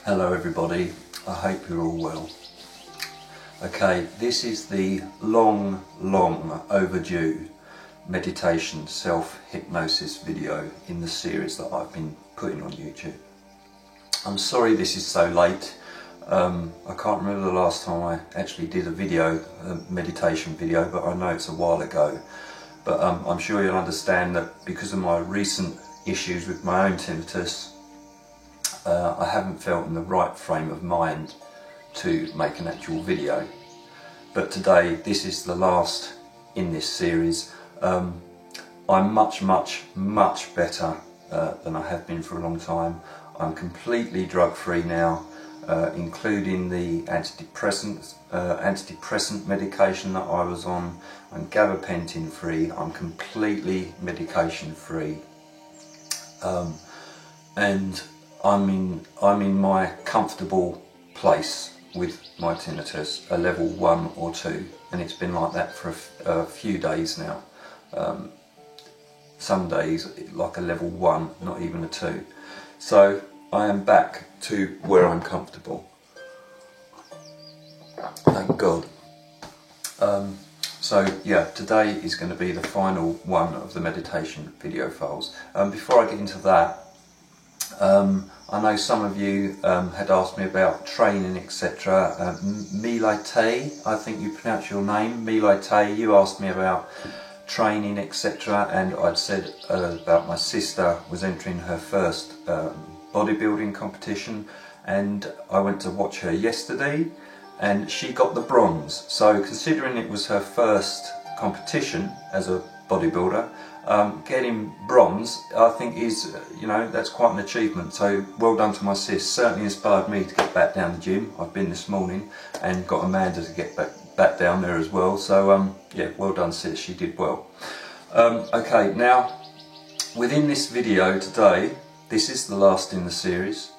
Hello everybody, I hope you're all well. Okay, this is the long overdue meditation self-hypnosis video in the series that I've been putting on YouTube. I'm sorry this is so late. I can't remember the last time I actually did a meditation video, but I know it's a while ago. But I'm sure you'll understand that because of my recent issues with my own tinnitus, I haven't felt in the right frame of mind to make an actual video. But today, this is the last in this series. I'm much better than I have been for a long time. I'm completely drug-free now, including the antidepressant medication that I was on. I'm gabapentin free. I'm completely medication free, and I'm in my comfortable place with my tinnitus, a level 1 or 2, and it's been like that for a few days now. Some days like a level 1, not even a 2. So I am back to where I'm comfortable. Thank God. So yeah, today is going to be the final one of the meditation video files. Before I get into that, I know some of you had asked me about training, etc. Milay, I think you pronounce your name, Milay, you asked me about training, etc. And I'd said about my sister was entering her first bodybuilding competition, and I went to watch her yesterday and she got the bronze. So considering it was her first competition as a bodybuilder, getting bronze I think is, that's quite an achievement. So well done to my sis. Certainly inspired me to get back down the gym. I've been this morning and got Amanda to get back down there as well. So yeah, well done sis, she did well. Okay, now within this video today, this is the last in the series.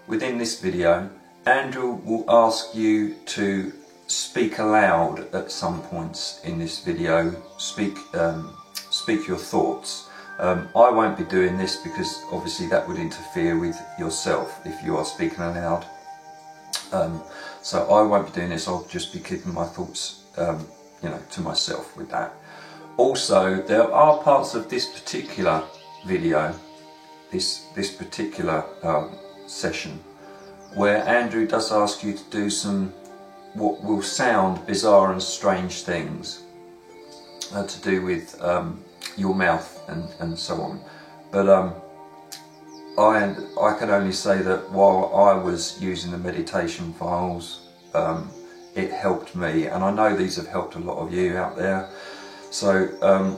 Within this video, Andrew will ask you to speak aloud at some points in this video. Speak your thoughts. I won't be doing this because obviously that would interfere with yourself if you are speaking aloud. So I won't be doing this. I'll just be keeping my thoughts, to myself with that. Also, there are parts of this particular video, this particular session, where Andrew does ask you to do some what will sound bizarre and strange things to do with your mouth and so on. But I can only say that while I was using the meditation files, it helped me, and I know these have helped a lot of you out there. So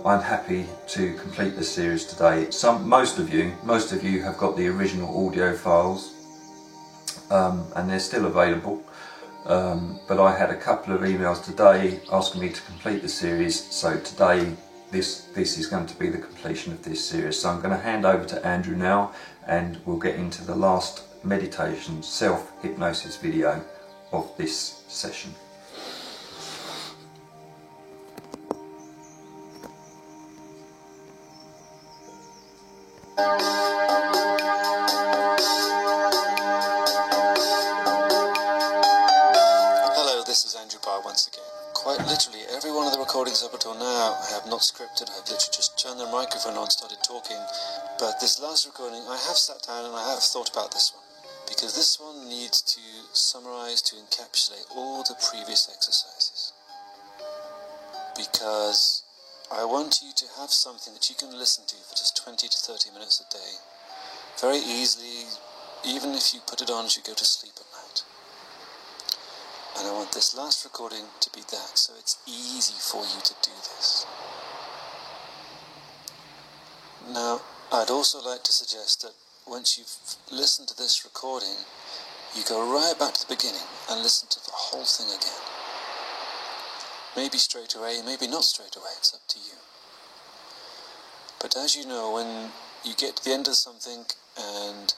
I'm happy to complete this series today. Most of you have got the original audio files, and they're still available. But I had a couple of emails today asking me to complete the series, so today this is going to be the completion of this series. So I'm going to hand over to Andrew now, and we'll get into the last meditation self-hypnosis video of this session. Once again. Quite literally, every one of the recordings up until now I have not scripted. I've literally just turned the microphone on, started talking. But this last recording, I have sat down and I have thought about this one, because this one needs to summarize, to encapsulate all the previous exercises. Because I want you to have something that you can listen to for just 20 to 30 minutes a day, very easily, even if you put it on as you go to sleep at night. And I want this last recording to be that, so it's easy for you to do this. Now, I'd also like to suggest that once you've listened to this recording, you go right back to the beginning and listen to the whole thing again. Maybe straight away, maybe not straight away, it's up to you. But as you know, when you get to the end of something and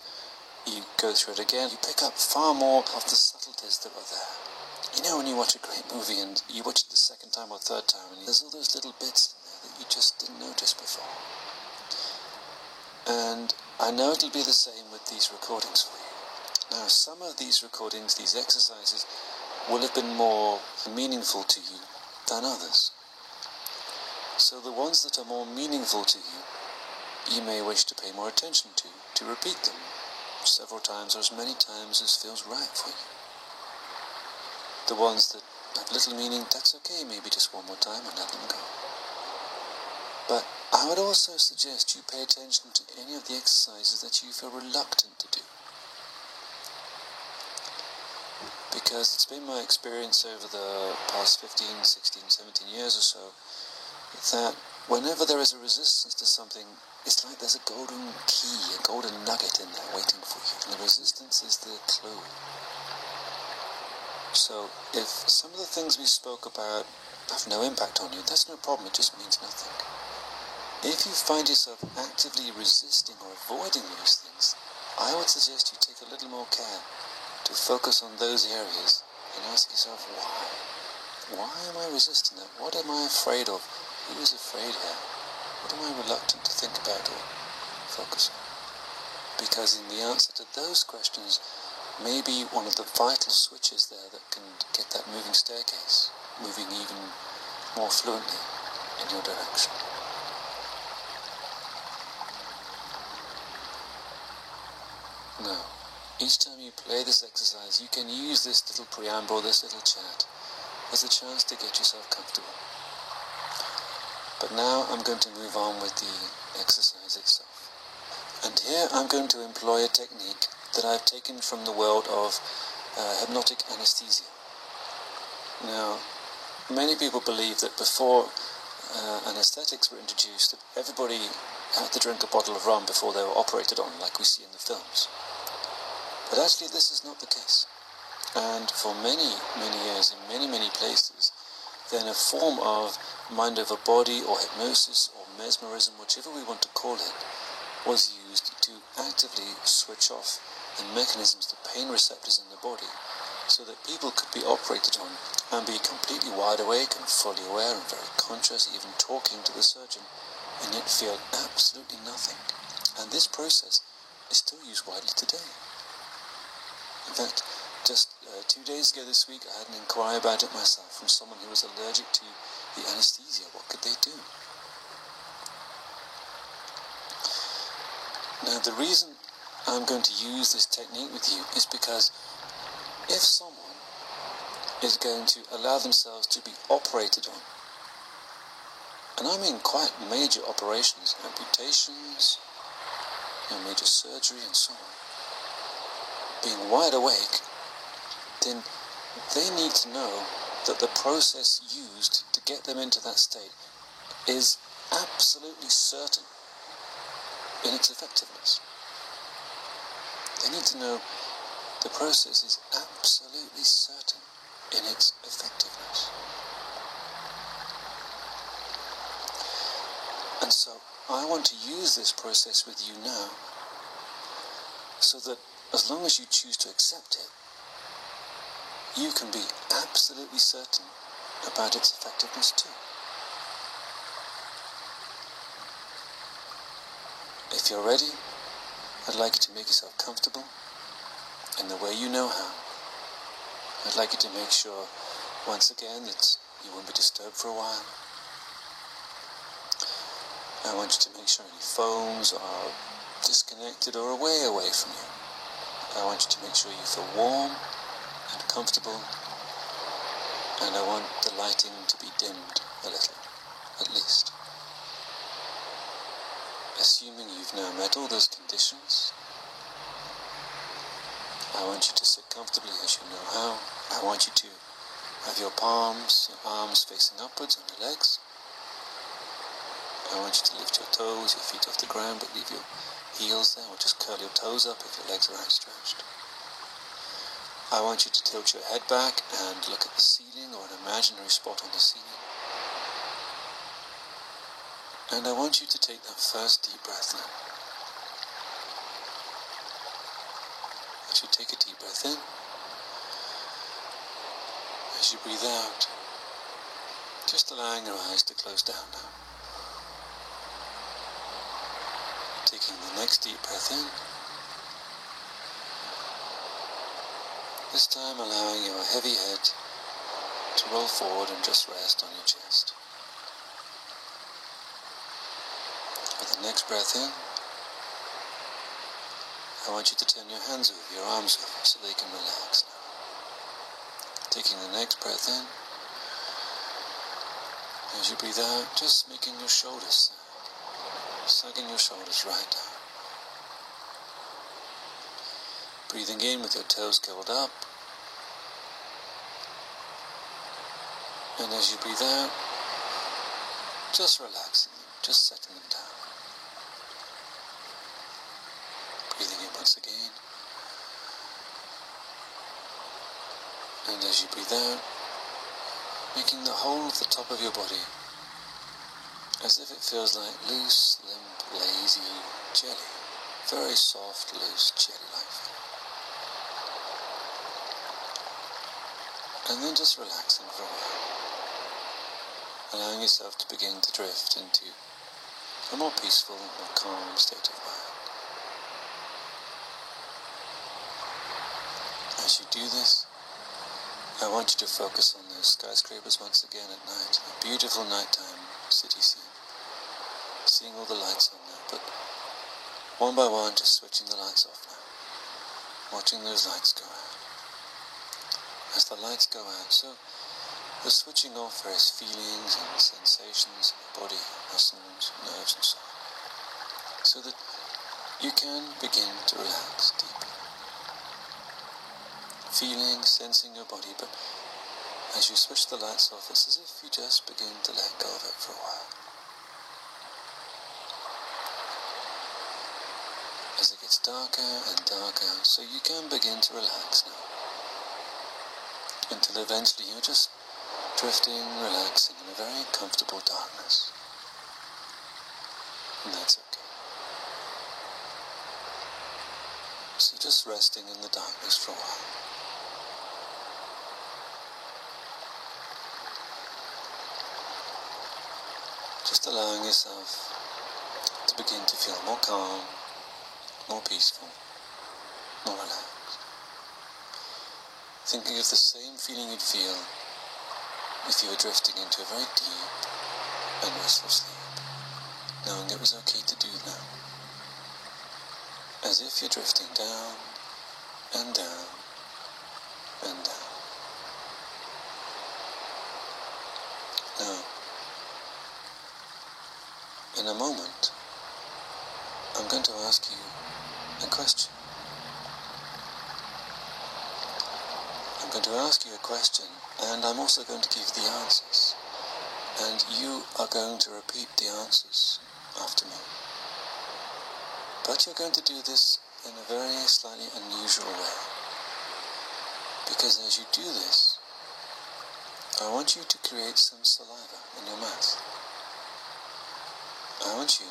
you go through it again, you pick up far more of the subtleties that were there. You know when you watch a great movie and you watch it the second time or third time, and there's all those little bits in there that you just didn't notice before. And I know it'll be the same with these recordings for you. Now, some of these recordings, these exercises, will have been more meaningful to you than others. So the ones that are more meaningful to you, you may wish to pay more attention to repeat them several times or as many times as feels right for you. The ones that have little meaning, that's okay, maybe just one more time and let them go. But I would also suggest you pay attention to any of the exercises that you feel reluctant to do. Because it's been my experience over the past 15, 16, 17 years or so that whenever there is a resistance to something, it's like there's a golden key, a golden nugget in there waiting for you. And the resistance is the clue. So if some of the things we spoke about have no impact on you, that's no problem, it just means nothing. If you find yourself actively resisting or avoiding those things, I would suggest you take a little more care to focus on those areas and ask yourself why. Why am I resisting that? What am I afraid of? Who is afraid here? What am I reluctant to think about or focus on? Because in the answer to those questions may be one of the vital switches there that can get that moving staircase moving even more fluently in your direction. Now, each time you play this exercise, you can use this little preamble, this little chat, as a chance to get yourself comfortable. But now I'm going to move on with the exercise itself. And here I'm going to employ a technique that I've taken from the world of hypnotic anesthesia. Now, many people believe that before anesthetics were introduced, that everybody had to drink a bottle of rum before they were operated on, like we see in the films. But actually this is not the case. And for many, many years, in many, many places, then a form of mind over body or hypnosis or mesmerism, whichever we want to call it, was used to actively switch off the mechanisms, the pain receptors in the body, so that people could be operated on and be completely wide awake and fully aware and very conscious, even talking to the surgeon, and yet feel absolutely nothing. And this process is still used widely today. In fact, just 2 days ago this week, I had an inquiry about it myself from someone who was allergic to the anesthesia. What could they do? Now, the reason I'm going to use this technique with you is because if someone is going to allow themselves to be operated on, and I mean quite major operations, amputations, major surgery and so on, being wide awake, then they need to know that the process used to get them into that state is absolutely certain in its effectiveness. They need to know the process is absolutely certain in its effectiveness. And so I want to use this process with you now so that as long as you choose to accept it, you can be absolutely certain about its effectiveness too. If you're ready, I'd like you to make yourself comfortable in the way you know how. I'd like you to make sure, once again, that you won't be disturbed for a while. I want you to make sure any phones are disconnected or away from you. I want you to make sure you feel warm and comfortable, and I want the lighting to be dimmed a little, at least. Assuming you've now met all those conditions, I want you to sit comfortably as you know how. I want you to have your palms, your arms facing upwards on your legs. I want you to lift your toes, your feet off the ground, but leave your heels there, or just curl your toes up if your legs are outstretched. I want you to tilt your head back and look at the ceiling or an imaginary spot on the ceiling. And I want you to take that first deep breath now. As you take a deep breath in, as you breathe out, just allowing your eyes to close down now. Taking the next deep breath in, This time allowing your heavy head to roll forward and just rest on your chest. With the next breath in, I want you to turn your hands over, your arms over, so they can relax now. Taking the next breath in, as you breathe out, just making your shoulders sag, sucking your shoulders right down. Breathing in with your toes curled up, and as you breathe out, just relaxing them, just setting them down. Breathing in once again, and as you breathe out, making the whole of the top of your body as if it feels like loose, limp, lazy jelly. Very soft, loose, jelly-like feeling. And then just relaxing for a while, allowing yourself to begin to drift into a more peaceful, more calm state of mind. As you do this, I want you to focus on those skyscrapers once again at night, a beautiful nighttime city scene, seeing all the lights on there, but one by one just switching the lights off now, watching those lights go out. As the lights go out, so they're switching off various feelings and sensations in your body, muscles, nerves and so on, so that you can begin to relax deeply. Feeling, sensing your body, but as you switch the lights off, it's as if you just begin to let go of it for a while. As it gets darker and darker, so you can begin to relax now. Until eventually you're just drifting, relaxing in a very comfortable darkness. And that's okay. So just resting in the darkness for a while. Just allowing yourself to begin to feel more calm, more peaceful, more relaxed. Thinking of the same feeling you'd feel if you were drifting into a very deep and restful sleep, knowing it was okay to do that. As if you're drifting down and down and down. Now, in a moment, I'm going to ask you a question. I'm going to ask you a question, and I'm also going to give the answers. And you are going to repeat the answers after me. But you're going to do this in a very slightly unusual way. Because as you do this, I want you to create some saliva in your mouth. I want you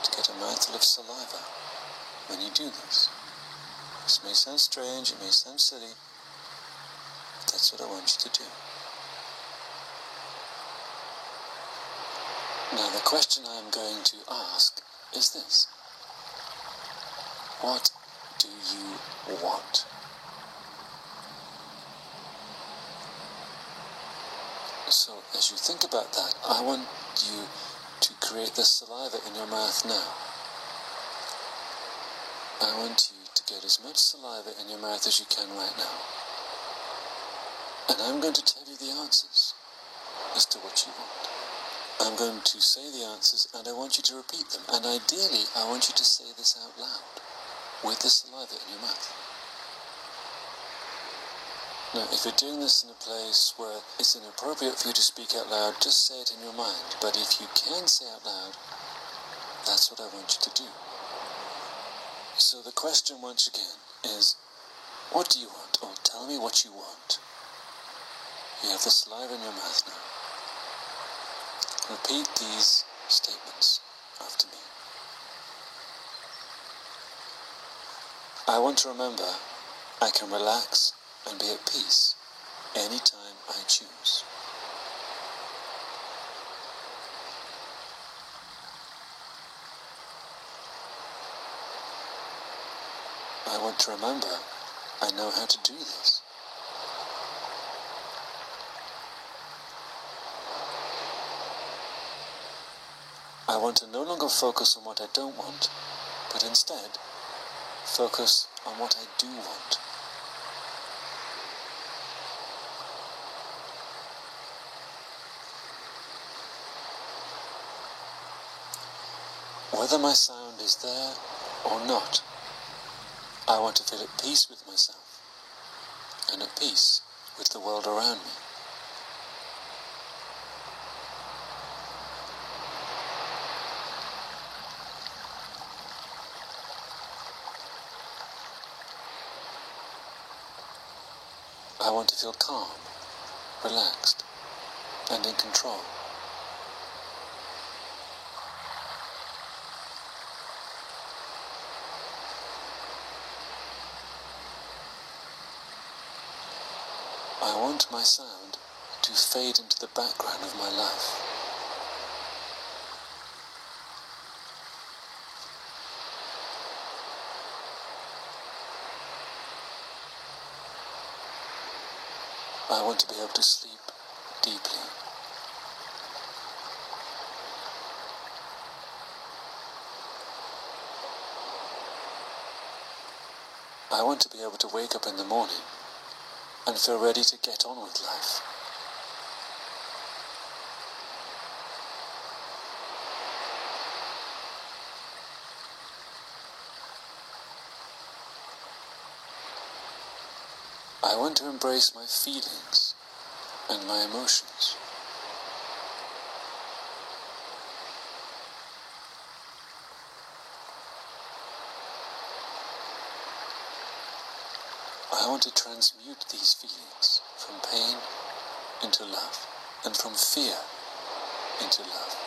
to get a mouthful of saliva when you do this. This may sound strange, it may sound silly. That's what I want you to do. Now the question I am going to ask is this. What do you want? So as you think about that, I want you to create the saliva in your mouth now. I want you to get as much saliva in your mouth as you can right now. And I'm going to tell you the answers as to what you want. I'm going to say the answers and I want you to repeat them. And ideally, I want you to say this out loud with the saliva in your mouth. Now, if you're doing this in a place where it's inappropriate for you to speak out loud, just say it in your mind. But if you can say out loud, that's what I want you to do. So the question once again is, what do you want? Or tell me what you want. You have the saliva in your mouth now. Repeat these statements after me. I want to remember I can relax and be at peace anytime I choose. I want to remember I know how to do this I want to no longer focus on what I don't want, but instead focus on what I do want. Whether my sound is there or not, I want to feel at peace with myself and at peace with the world around me. I want to feel calm, relaxed, and in control. I want my sound to fade into the background of my life. I want to be able to sleep deeply. I want to be able to wake up in the morning and feel ready to get on with life. I want to embrace my feelings and my emotions. I want to transmute these feelings from pain into love, and from fear into love.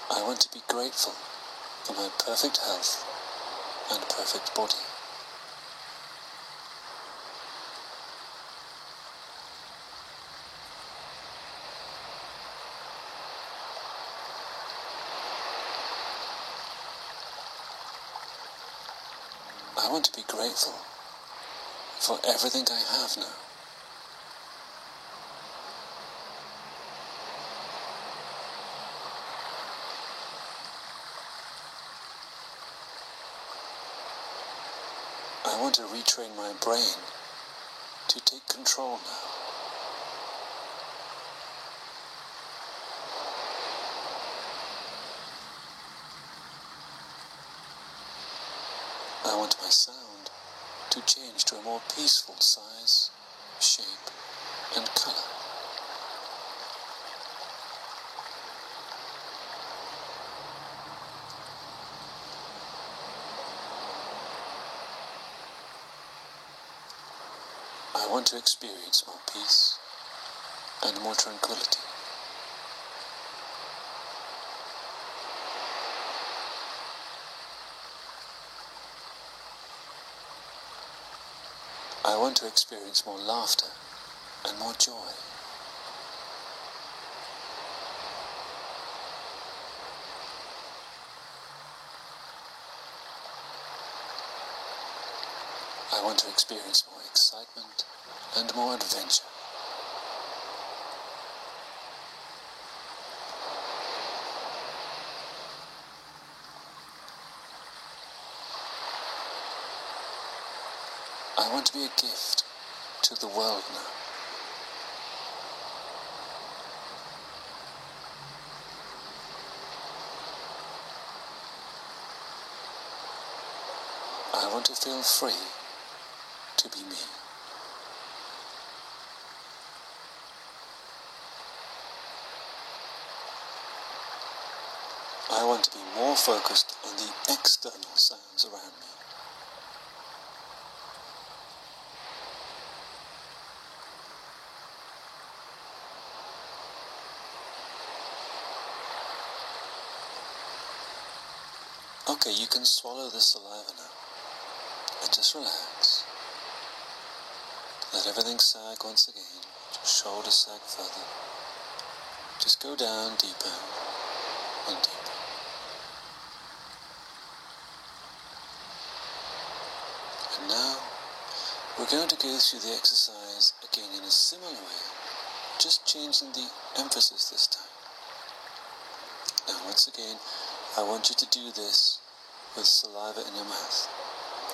I want to be grateful for my perfect health and perfect body. I want to be grateful for everything I have now. I want to retrain my brain to take control now. I want my sound to change to a more peaceful size, shape, and color. I want to experience more peace and more tranquility. I want to experience more laughter and more joy. I want to experience more excitement and more adventure. I want to be a gift to the world now. I want to feel free to be me. I want to be more focused on the external sounds around me. Okay, you can swallow the saliva now, and just relax. Let everything sag once again, just shoulders sag further. Just go down deeper and deeper. And now, we're going to go through the exercise again in a similar way, just changing the emphasis this time. Now, once again, I want you to do this with saliva in your mouth.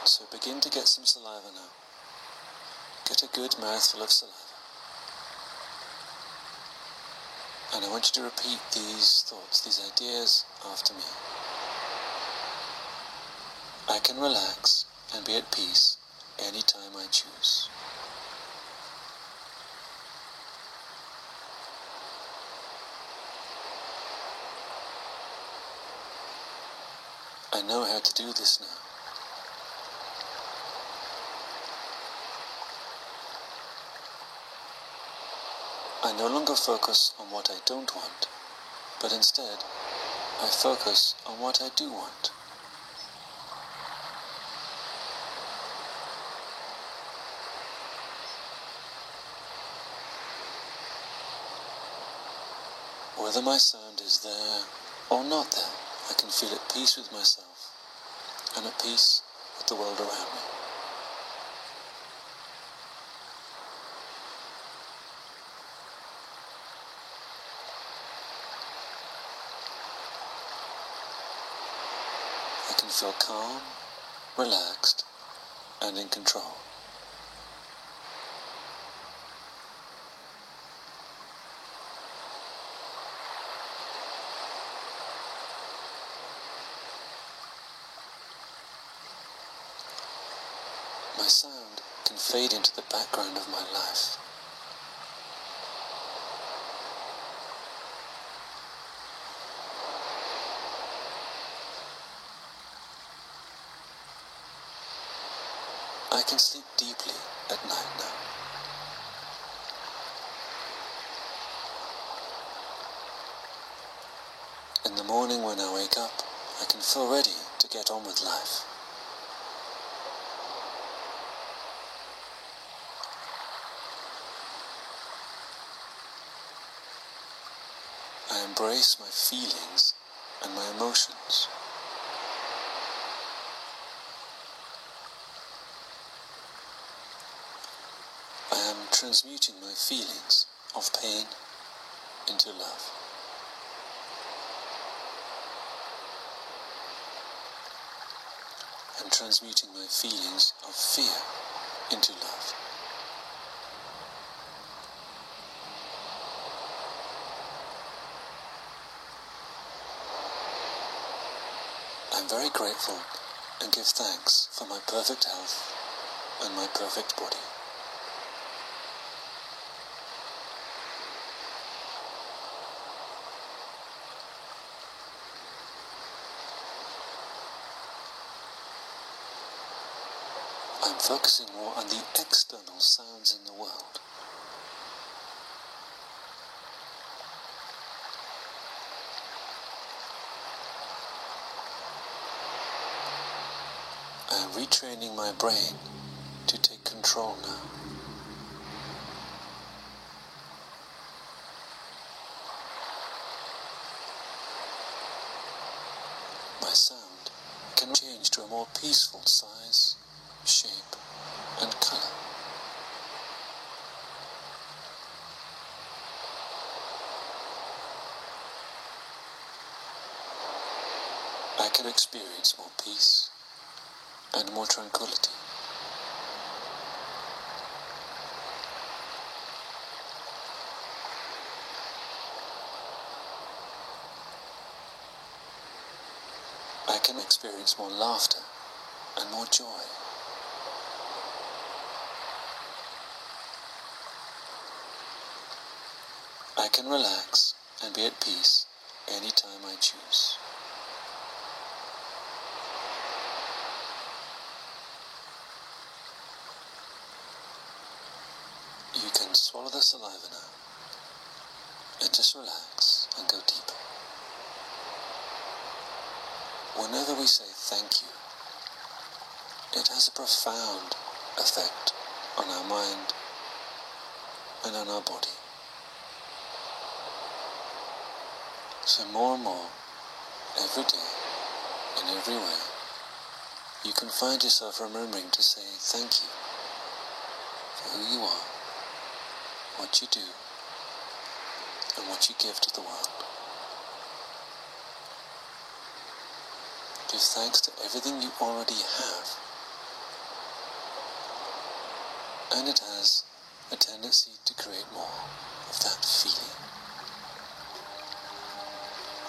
So begin to get some saliva now. Get a good mouthful of saliva. And I want you to repeat these thoughts, these ideas after me. I can relax and be at peace anytime I choose. I know how to do this now. I no longer focus on what I don't want, but instead, I focus on what I do want. Whether my sound is there or not there, I can feel at peace with myself and at peace with the world around me. I can feel calm, relaxed, and in control. My sound can fade into the background of my life. I can sleep deeply at night now. In the morning when I wake up, I can feel ready to get on with life. I embrace my feelings and my emotions. I am transmuting my feelings of pain into love. I'm transmuting my feelings of fear into love. I'm very grateful and give thanks for my perfect health and my perfect body. I'm focusing more on the external sounds in the world. I am retraining my brain to take control now. My sound can change to a more peaceful size, shape, and color. I can experience more peace and more tranquility. I can experience more laughter and more joy. I can relax and be at peace anytime I choose. You can swallow the saliva now and just relax and go deeper. Whenever we say thank you, it has a profound effect on our mind and on our body. So more and more, every day, in every way, you can find yourself remembering to say thank you for who you are, what you do, and what you give to the world. Give thanks to everything you already have, and it has a tendency to create more of that feeling.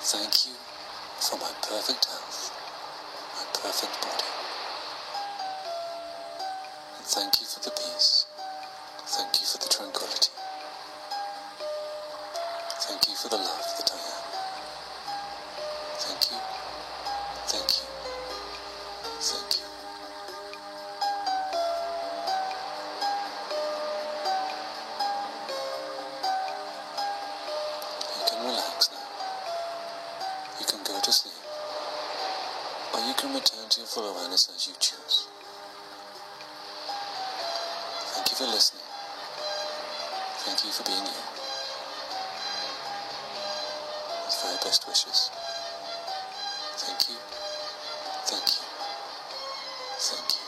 Thank you for my perfect health, my perfect body. And thank you for the peace. Thank you for the tranquility. Thank you for the love that I am. Thank you, thank you, thank you. You can relax now. You can go to sleep. Or you can return to your full awareness as you choose. Thank you for listening. Thank you for being you. With very best wishes. Thank you, thank you, thank you.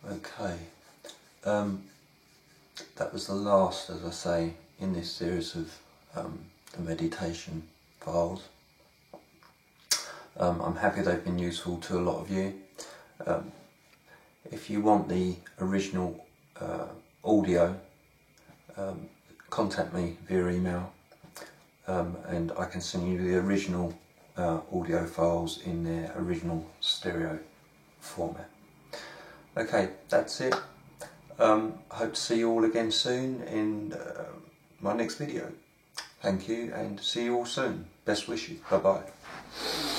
Okay, that was the last, as I say, in this series of the meditation files. I'm happy they've been useful to a lot of you. If you want the original audio, contact me via email, and I can send you the original audio files in their original stereo format. Okay, that's it. Hope to see you all again soon in my next video. Thank you, and see you all soon. Best wishes. Bye bye.